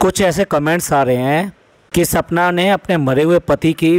कुछ ऐसे कमेंट्स आ रहे हैं कि सपना ने अपने मरे हुए पति की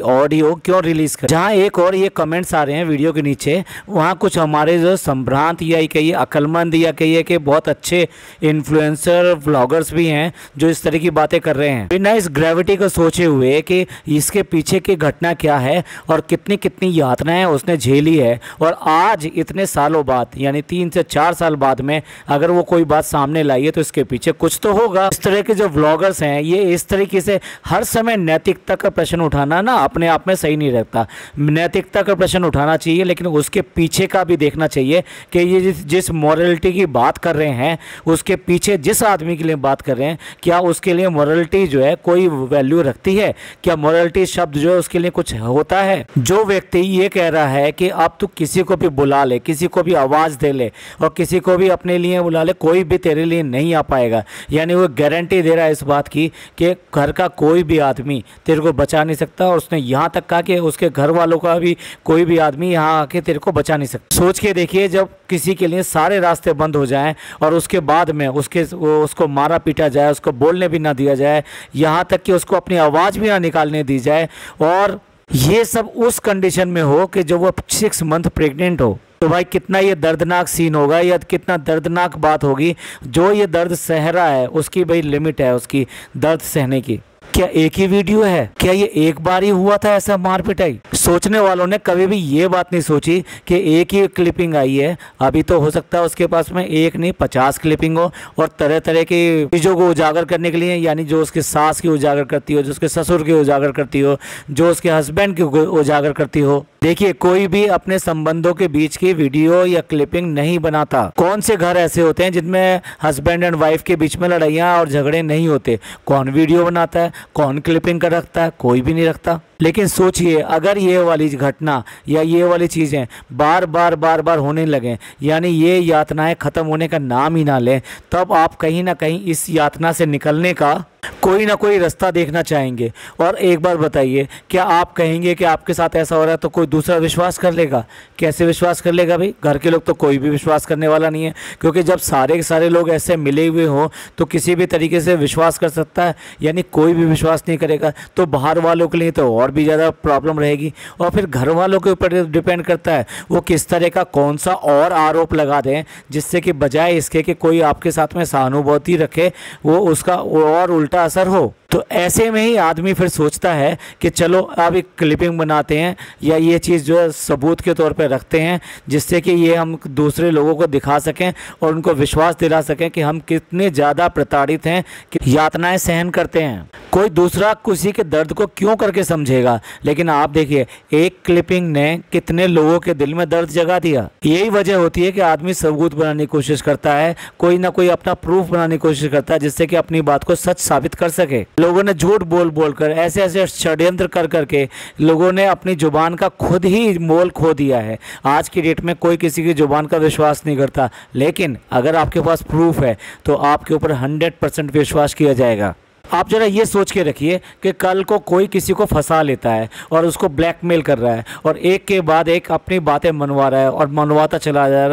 ऑडियो क्यों रिलीज़ कर। जहां एक और ये कमेंट्स आ रहे हैं वीडियो के नीचे, वहां कुछ हमारे जो संभ्रांत या कहिए अक्लमंद या कहिए कि बहुत अच्छे इन्फ्लुएंसर व्लॉगर्स भी हैं जो इस तरह की बातें कर रहे हैं बिना इस ग्रेविटी को सोचे हुए कि इसके पीछे की घटना क्या है और कितनी कितनी यातनाएं उसने झेली है। और आज इतने सालों बाद यानी 3 से 4 साल बाद में अगर वो कोई बात सामने लाई है तो इसके पीछे कुछ तो होगा। इस तरह के जो व्लॉगर्स हैं ये इस तरीके से हर समय नैतिकता का प्रश्न उठाना ना अपने आप में सही नहीं रहता। नैतिकता का प्रश्न उठाना चाहिए लेकिन उसके पीछे का भी देखना चाहिए कि ये जिस मॉरलिटी की बात कर रहे हैं उसके पीछे जिस आदमी के लिए बात कर रहे हैं क्या उसके लिए मॉरलिटी जो है कोई वैल्यू रखती है, क्या मॉरलिटी शब्द जो है उसके लिए कुछ होता है। जो व्यक्ति ये कह रहा है कि अब तू किसी को भी बुला ले, किसी को भी आवाज़ दे ले और किसी को भी अपने लिए बुला ले, कोई भी तेरे लिए नहीं आ पाएगा, यानी वो गारंटी दे रहा है इस बात की कि घर का कोई भी आदमी तेरे को बचा नहीं सकता। और उसने यहाँ तक कहा कि उसके घर वालों का भी कोई भी आदमी यहाँ आके तेरे को बचा नहीं सकता। सोच के देखिए जब किसी के लिए सारे रास्ते बंद हो जाएं और उसके बाद में उसको मारा पीटा जाए, उसको बोलने भी ना दिया जाए, यहाँ तक कि उसको अपनी आवाज़ भी ना निकालने दी जाए और ये सब उस कंडीशन में हो कि जो वो 6 मंथ प्रेग्नेंट हो, तो भाई कितना ये दर्दनाक सीन होगा या कितना दर्दनाक बात होगी। जो ये दर्द सह रहा है उसकी भाई लिमिट है उसकी दर्द सहने की। क्या एक ही वीडियो है? क्या ये एक बार ही हुआ था ऐसा मार पिटाई? सोचने वालों ने कभी भी ये बात नहीं सोची कि एक ही क्लिपिंग आई है। अभी तो हो सकता है उसके पास में एक नहीं 50 क्लिपिंग हो और तरह तरह की चीज़ों को उजागर करने के लिए, यानी जो उसके सास की उजागर करती हो, जो उसके ससुर की उजागर करती हो, जो उसके हस्बैंड की उजागर करती हो। देखिए कोई भी अपने संबंधों के बीच की वीडियो या क्लिपिंग नहीं बनाता। कौन से घर ऐसे होते हैं जिनमें हस्बैंड एंड वाइफ के बीच में लड़ाइयाँ और झगड़े नहीं होते? कौन वीडियो बनाता है, कौन क्लिपिंग कर रखता है? कोई भी नहीं रखता। लेकिन सोचिए अगर ये वाली घटना या ये वाली चीज़ें बार बार होने लगें, यानी ये यातनाएं ख़त्म होने का नाम ही ना लें, तब आप कहीं ना कहीं इस यातना से निकलने का कोई ना कोई रास्ता देखना चाहेंगे। और एक बार बताइए, क्या आप कहेंगे कि आपके साथ ऐसा हो रहा है तो कोई दूसरा विश्वास कर लेगा? कैसे विश्वास कर लेगा भाई? घर के लोग तो कोई भी विश्वास करने वाला नहीं है, क्योंकि जब सारे के सारे लोग ऐसे मिले हुए हों तो किसी भी तरीके से विश्वास कर सकता है, यानी कोई भी विश्वास नहीं करेगा। तो बाहर वालों के लिए तो और भी ज़्यादा प्रॉब्लम रहेगी। और फिर घर वालों के ऊपर डिपेंड करता है वो किस तरह का कौन सा और आरोप लगा दें जिससे कि बजाय इसके कि कोई आपके साथ में सहानुभूति रखे वो उसका और उल्टा असर हो। तो ऐसे में ही आदमी फिर सोचता है कि चलो अब एक क्लिपिंग बनाते हैं या ये चीज़ जो है सबूत के तौर पे रखते हैं जिससे कि ये हम दूसरे लोगों को दिखा सकें और उनको विश्वास दिला सकें कि हम कितने ज़्यादा प्रताड़ित हैं, कि यातनाएं सहन करते हैं। कोई दूसरा किसी के दर्द को क्यों करके समझेगा? लेकिन आप देखिए एक क्लिपिंग ने कितने लोगों के दिल में दर्द जगा दिया। यही वजह होती है कि आदमी सबूत बनाने की कोशिश करता है, कोई ना कोई अपना प्रूफ बनाने की कोशिश करता है जिससे कि अपनी बात को सच साबित कर सके। लोगों ने झूठ बोल कर ऐसे ऐसे षड्यंत्र कर करके लोगों ने अपनी जुबान का खुद ही मोल खो दिया है। आज की डेट में कोई किसी की जुबान का विश्वास नहीं करता, लेकिन अगर आपके पास प्रूफ है तो आपके ऊपर 100% विश्वास किया जाएगा। आप जरा ये सोच के रखिए कि कल को कोई किसी को फंसा लेता है और उसको ब्लैकमेल कर रहा है और एक के बाद एक अपनी बातें मनवा रहा है और मनवाता चला जा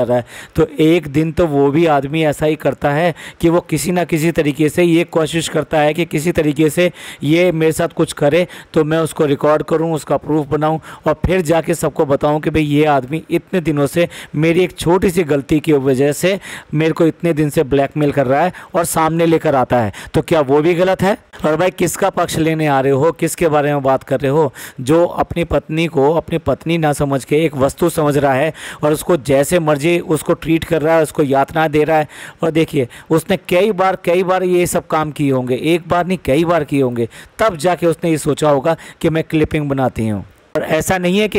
रहा है, तो एक दिन तो वो भी आदमी ऐसा ही करता है कि वो किसी ना किसी तरीके से ये कोशिश करता है कि किसी तरीके से ये मेरे साथ कुछ करे तो मैं उसको रिकॉर्ड करूँ, उसका प्रूफ बनाऊँ और फिर जाके सबको बताऊँ कि भाई ये आदमी इतने दिनों से मेरी एक छोटी सी गलती की वजह से मेरे को इतने दिन से ब्लैकमेल कर रहा है और सामने लेकर आता है। तो क्या वो भी गलत है? और भाई किसका पक्ष लेने आ रहे हो, किसके बारे में बात कर रहे हो? जो अपनी पत्नी को अपनी पत्नी ना समझ के एक वस्तु समझ रहा है और उसको जैसे मर्जी उसको ट्रीट कर रहा है, उसको यातना दे रहा है। और देखिए उसने कई बार ये सब काम किए होंगे, एक बार नहीं कई बार किए होंगे, तब जाके उसने ये सोचा होगा कि मैं क्लिपिंग बनाती हूँ। और ऐसा नहीं है कि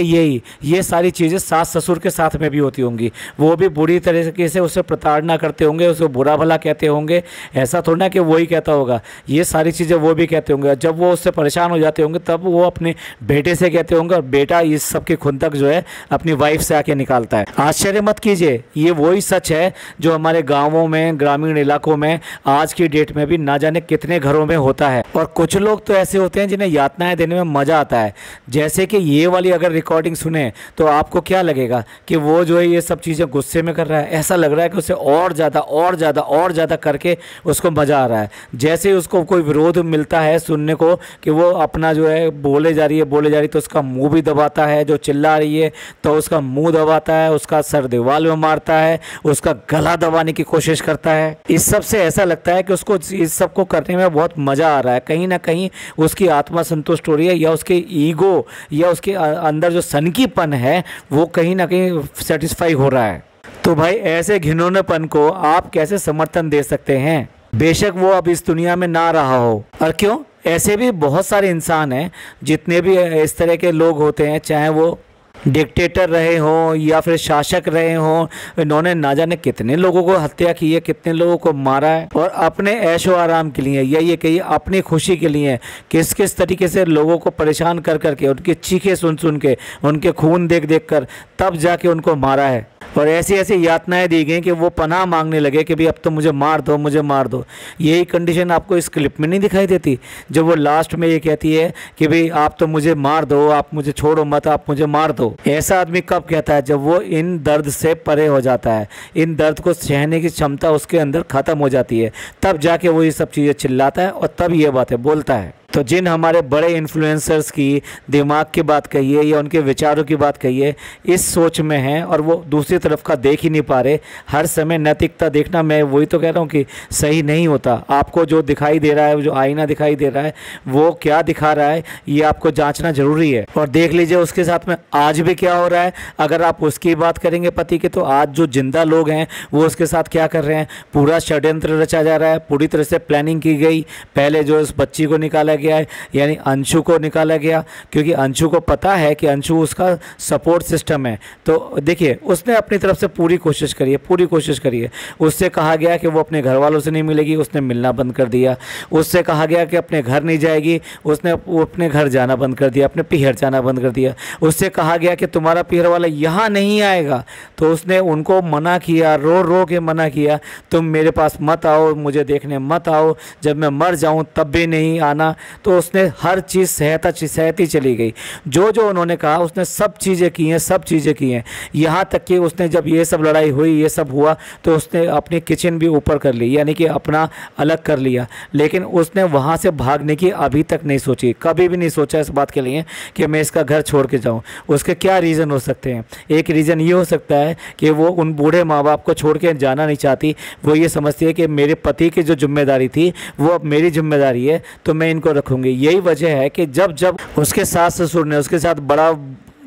ये सारी चीज़ें सास ससुर के साथ में भी होती होंगी, वो भी बुरी तरीके से उसे प्रताड़ना करते होंगे, उसे बुरा भला कहते होंगे। ऐसा थोड़ा ना कि वही कहता होगा, ये सारी चीज़ें वो भी कहते होंगे। जब वो उससे परेशान हो जाते होंगे तब वो अपने बेटे से कहते होंगे और बेटा इस सब की खुंदक जो है अपनी वाइफ से आके निकालता है। आश्चर्य मत कीजिए, ये वही सच है जो हमारे गाँवों में, ग्रामीण इलाकों में आज की डेट में भी ना जाने कितने घरों में होता है। और कुछ लोग तो ऐसे होते हैं जिन्हें यातनाएं देने में मज़ा आता है, जैसे कि ये वाली अगर रिकॉर्डिंग सुने तो आपको क्या लगेगा कि वो जो है ये सब चीज़ें गुस्से में कर रहा है। ऐसा लग रहा है कि उसे और ज़्यादा करके उसको मज़ा आ रहा है। जैसे ही उसको कोई विरोध मिलता है सुनने को कि वो अपना जो है बोले जा रही है तो उसका मुंह भी दबाता है, जो चिल्ला रही है तो उसका मुंह दबाता है, उसका सर दीवार में मारता है, उसका गला दबाने की कोशिश करता है। इस सब से ऐसा लगता है कि उसको इस सब को करने में बहुत मज़ा आ रहा है। कहीं ना कहीं उसकी आत्मा संतुष्ट हो रही है, या उसके ईगो या उसके अंदर जो सनकीपन है वो कहीं ना कहीं सेटिस्फाई हो रहा है। तो भाई ऐसे घिनौनेपन को आप कैसे समर्थन दे सकते हैं? बेशक वो अब इस दुनिया में ना रहा हो। और क्यों, ऐसे भी बहुत सारे इंसान हैं, जितने भी इस तरह के लोग होते हैं, चाहे वो डिक्टेटर रहे हों या फिर शासक रहे हों, इन्होंने ना जाने कितने लोगों को हत्या की है, कितने लोगों को मारा है, और अपने ऐशो आराम के लिए या ये कहिए अपनी खुशी के लिए किस किस तरीके से लोगों को परेशान कर करके, उनकी चीखें सुन सुन के, उनके खून देख देख कर तब जाके उनको मारा है। और ऐसी ऐसी यातनाएं दी गई कि वो पनाह मांगने लगे कि भाई अब तो मुझे मार दो, मुझे मार दो। यही कंडीशन आपको इस क्लिप में नहीं दिखाई देती, जब वो लास्ट में ये कहती है कि भाई आप तो मुझे मार दो, आप मुझे छोड़ो मत, आप मुझे मार दो। ऐसा आदमी कब कहता है? जब वो इन दर्द से परे हो जाता है, इन दर्द को सहने की क्षमता उसके अंदर ख़त्म हो जाती है, तब जाके वो ये सब चीज़ें चिल्लाता है और तब ये बातें बोलता है। तो जिन हमारे बड़े इन्फ्लुएंसर्स की दिमाग की बात कहिए या उनके विचारों की बात कहिए, इस सोच में हैं और वो दूसरी तरफ का देख ही नहीं पा रहे। हर समय नैतिकता देखना, मैं वही तो कह रहा हूँ कि सही नहीं होता। आपको जो दिखाई दे रहा है, जो आईना दिखाई दे रहा है, वो क्या दिखा रहा है ये आपको जांचना जरूरी है। और देख लीजिए उसके साथ में आज भी क्या हो रहा है। अगर आप उसकी बात करेंगे पति के, तो आज जो जिंदा लोग हैं वो उसके साथ क्या कर रहे हैं। पूरा षड्यंत्र रचा जा रहा है, पूरी तरह से प्लानिंग की गई। पहले जो इस बच्ची को निकाला गया है, यानी अंशु को निकाला गया, क्योंकि अंशु को पता है कि अंशु उसका सपोर्ट सिस्टम है। तो देखिए उसने अपनी तरफ से पूरी कोशिश करी है। उससे कहा गया कि वो अपने घर वालों से नहीं मिलेगी, उसने मिलना बंद कर दिया। उससे कहा गया कि अपने घर नहीं जाएगी, उसने अपने घर जाना बंद कर दिया, अपने पीहर जाना बंद कर दिया। उससे कहा गया कि तुम्हारा पीहर वाला यहाँ नहीं आएगा, तो उसने उनको मना किया, रो रो के मना किया, तुम मेरे पास मत आओ, मुझे देखने मत आओ, जब मैं मर जाऊँ तब भी नहीं आना। तो उसने हर चीज़ सहती चली गई। जो जो उन्होंने कहा उसने सब चीज़ें की हैं। यहाँ तक कि उसने जब ये सब लड़ाई हुई, ये सब हुआ, तो उसने अपनी किचन भी ऊपर कर ली, यानी कि अपना अलग कर लिया। लेकिन उसने वहाँ से भागने की अभी तक नहीं सोची, कभी भी नहीं सोचा इस बात के लिए कि मैं इसका घर छोड़ के जाऊँ। उसके क्या रीज़न हो सकते हैं? एक रीज़न ये हो सकता है कि वो उन बूढ़े माँ बाप को छोड़ के जाना नहीं चाहती। वो ये समझती है कि मेरे पति की जो जिम्मेदारी थी वो अब मेरी जिम्मेदारी है, तो मैं इनको रखूँगी। यही वजह है कि जब जब उसके सास ससुर ने उसके साथ बड़ा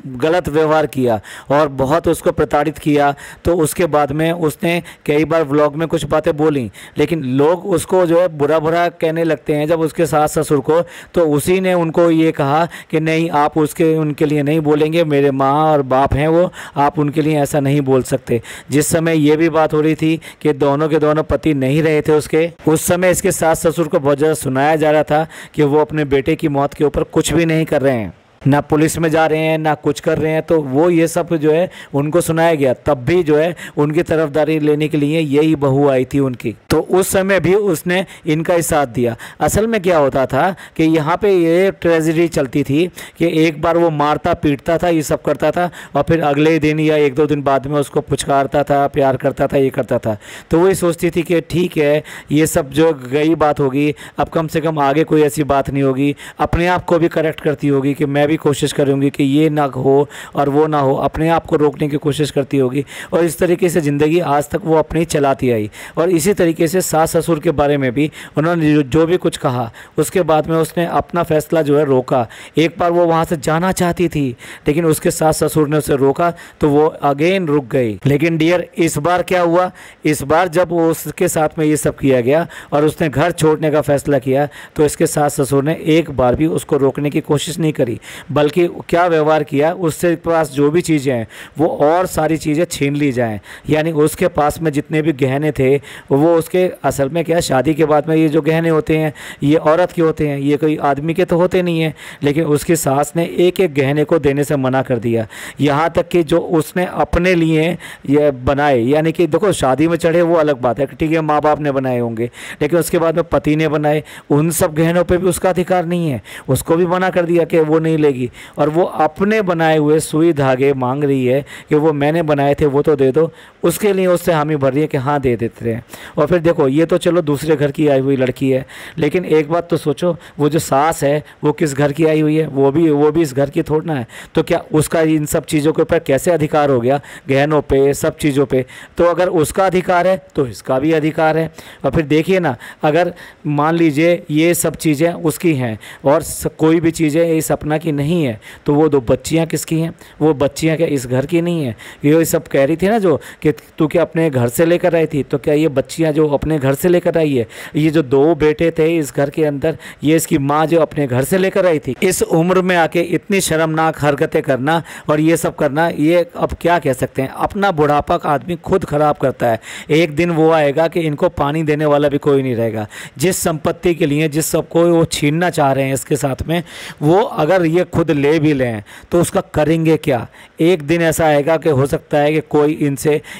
गलत व्यवहार किया और बहुत उसको प्रताड़ित किया, तो उसके बाद में उसने कई बार व्लॉग में कुछ बातें बोली, लेकिन लोग उसको जो है बुरा बुरा कहने लगते हैं जब उसके सास ससुर को। तो उसी ने उनको ये कहा कि नहीं, आप उनके लिए नहीं बोलेंगे, मेरे माँ और बाप हैं वो, आप उनके लिए ऐसा नहीं बोल सकते। जिस समय ये भी बात हो रही थी कि दोनों के दोनों पति नहीं रहे थे उसके, उस समय इसके सास ससुर को बहुत ज़्यादा सुनाया जा रहा था कि वो अपने बेटे की मौत के ऊपर कुछ भी नहीं कर रहे हैं, ना पुलिस में जा रहे हैं, ना कुछ कर रहे हैं। तो वो ये सब जो है उनको सुनाया गया। तब भी जो है उनकी तरफदारी लेने के लिए यही बहू आई थी उनकी, तो उस समय भी उसने इनका ही साथ दिया। असल में क्या होता था कि यहाँ पे ये ट्रेजेडी चलती थी कि एक बार वो मारता पीटता था, ये सब करता था, और फिर अगले दिन या एक दो दिन बाद में उसको पुचकारता था, प्यार करता था, ये करता था। तो वही सोचती थी कि ठीक है, ये सब जो गई बात होगी, अब कम से कम आगे कोई ऐसी बात नहीं होगी। अपने आप को भी करेक्ट करती होगी कि मैं कोशिश करूंगी कि ये ना हो और वो ना हो, अपने आप को रोकने की कोशिश करती होगी। और इस तरीके से ज़िंदगी आज तक वो अपनी चलाती आई। और इसी तरीके से सास ससुर के बारे में भी उन्होंने जो भी कुछ कहा, उसके बाद में उसने अपना फैसला जो है रोका। एक बार वो वहाँ से जाना चाहती थी, लेकिन उसके सास ससुर ने उसे रोका, तो वो अगेन रुक गई। लेकिन डियर, इस बार क्या हुआ? इस बार जब उसके साथ में ये सब किया गया और उसने घर छोड़ने का फैसला किया, तो इसके सास ससुर ने एक बार भी उसको रोकने की कोशिश नहीं करी, बल्कि क्या व्यवहार किया, उससे पास जो भी चीज़ें हैं वो और सारी चीज़ें छीन ली जाएं। यानी उसके पास में जितने भी गहने थे वो उसके, असल में क्या, शादी के बाद में ये जो गहने होते हैं ये औरत के होते हैं, ये कोई आदमी के तो होते नहीं हैं। लेकिन उसकी सास ने एक एक गहने को देने से मना कर दिया। यहाँ तक कि जो उसने अपने लिए ये बनाए, यानी कि देखो शादी में चढ़े वो अलग बात है, ठीक है माँ बाप ने बनाए होंगे, लेकिन उसके बाद में पति ने बनाए, उन सब गहनों पर भी उसका अधिकार नहीं है। उसको भी मना कर दिया कि वो नहीं लेगी। जाएगी और वो अपने बनाए हुए सुई धागे मांग रही है कि वो मैंने बनाए थे वो तो दे दो, उसके लिए उससे हामी भर रही है कि हाँ दे देते हैं। और फिर देखो ये तो चलो दूसरे घर की आई हुई लड़की है, लेकिन एक बात तो सोचो, वो जो सास है वो किस घर की आई हुई है, वो भी इस घर की थोड़ी ना है। तो क्या उसका इन सब चीज़ों के ऊपर कैसे अधिकार हो गया, गहनों पे, सब चीज़ों पे? तो अगर उसका अधिकार है तो इसका भी अधिकार है। और फिर देखिए ना, अगर मान लीजिए ये सब चीज़ें उसकी हैं और कोई भी चीज़ें इस सपना की नहीं है, तो वो 2 बच्चियाँ किसकी हैं? वो बच्चियाँ क्या इस घर की नहीं है? ये सब कह रही थी ना जो कि तू क्या अपने घर से लेकर आई थी, तो क्या ये बच्चियाँ जो अपने घर से लेकर आई है? ये जो 2 बेटे थे इस घर के अंदर, ये इसकी माँ जो अपने घर से लेकर आई थी? इस उम्र में आके इतनी शर्मनाक हरकतें करना और ये सब करना, ये अब क्या कह सकते हैं? अपना बुढ़ापा का आदमी खुद खराब करता है। एक दिन वो आएगा कि इनको पानी देने वाला भी कोई नहीं रहेगा। जिस संपत्ति के लिए जिस सबको वो छीनना चाह रहे हैं इसके साथ में, वो अगर ये खुद ले भी लें तो उसका करेंगे क्या? एक दिन ऐसा आएगा कि हो सकता है कि कोई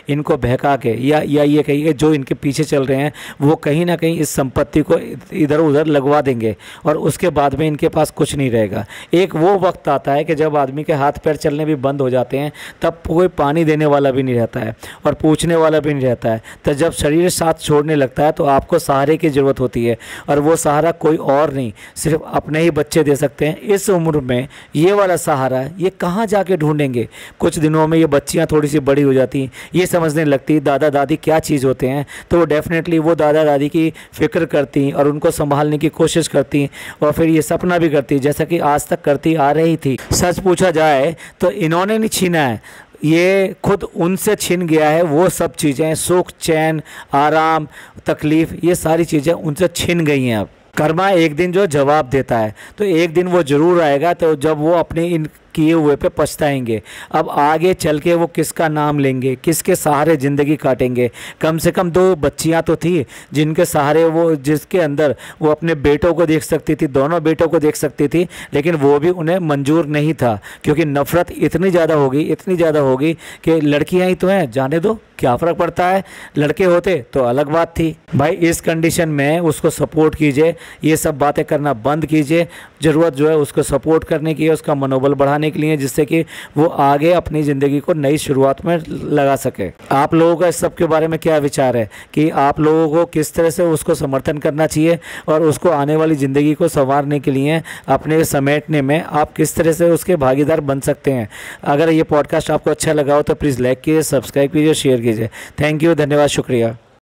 इनको बहका के या ये कहिए जो इनके पीछे चल रहे हैं वो कहीं ना कहीं इस संपत्ति को इधर उधर लगवा देंगे और उसके बाद में इनके पास कुछ नहीं रहेगा। एक वो वक्त आता है कि जब आदमी के हाथ पैर चलने भी बंद हो जाते हैं, तब कोई पानी देने वाला भी नहीं रहता है और पूछने वाला भी नहीं रहता है। तो जब शरीर साथ छोड़ने लगता है तो आपको सहारे की ज़रूरत होती है, और वो सहारा कोई और नहीं, सिर्फ अपने ही बच्चे दे सकते हैं। इस उम्र में ये वाला सहारा ये कहाँ जाके ढूंढेंगे? कुछ दिनों में ये बच्चियाँ थोड़ी सी बड़ी हो जाती, ये समझने लगती दादा दादी क्या चीज़ होते हैं, तो वो डेफिनेटली वो दादा दादी की फ़िक्र करती और उनको संभालने की कोशिश करती और फिर ये सपना भी करती, जैसा कि आज तक करती आ रही थी। सच पूछा जाए तो इन्होंने नहीं छीना है, ये खुद उनसे छिन गया है। वो सब चीज़ें, सुख, चैन, आराम, तकलीफ़, ये सारी चीज़ें उनसे छिन गई हैं। अब कर्मा एक दिन जो जवाब देता है, तो एक दिन वो ज़रूर आएगा, तो जब वो अपने इन किए हुए पे पछताएंगे। अब आगे चल के वो किसका नाम लेंगे, किसके सहारे ज़िंदगी काटेंगे? कम से कम 2 बच्चियां तो थी जिनके सहारे वो, जिसके अंदर वो अपने बेटों को देख सकती थी, दोनों बेटों को देख सकती थी, लेकिन वो भी उन्हें मंजूर नहीं था, क्योंकि नफ़रत इतनी ज़्यादा होगी कि लड़कियाँ ही तो हैं, जाने दो, क्या फ़र्क पड़ता है, लड़के होते तो अलग बात थी। भाई इस कंडीशन में उसको सपोर्ट कीजिए, ये सब बातें करना बंद कीजिए। ज़रूरत जो है उसको सपोर्ट करने की है, उसका मनोबल बढ़ाने के लिए, जिससे कि वो आगे अपनी ज़िंदगी को नई शुरुआत में लगा सके। आप लोगों का इस सब के बारे में क्या विचार है कि आप लोगों को किस तरह से उसको समर्थन करना चाहिए और उसको आने वाली ज़िंदगी को संवारने के लिए, अपने समेटने में आप किस तरह से उसके भागीदार बन सकते हैं? अगर ये पॉडकास्ट आपको अच्छा लगा हो तो प्लीज़ लाइक कीजिए, सब्सक्राइब कीजिए, शेयर कीजिए। थैंक यू, धन्यवाद, शुक्रिया।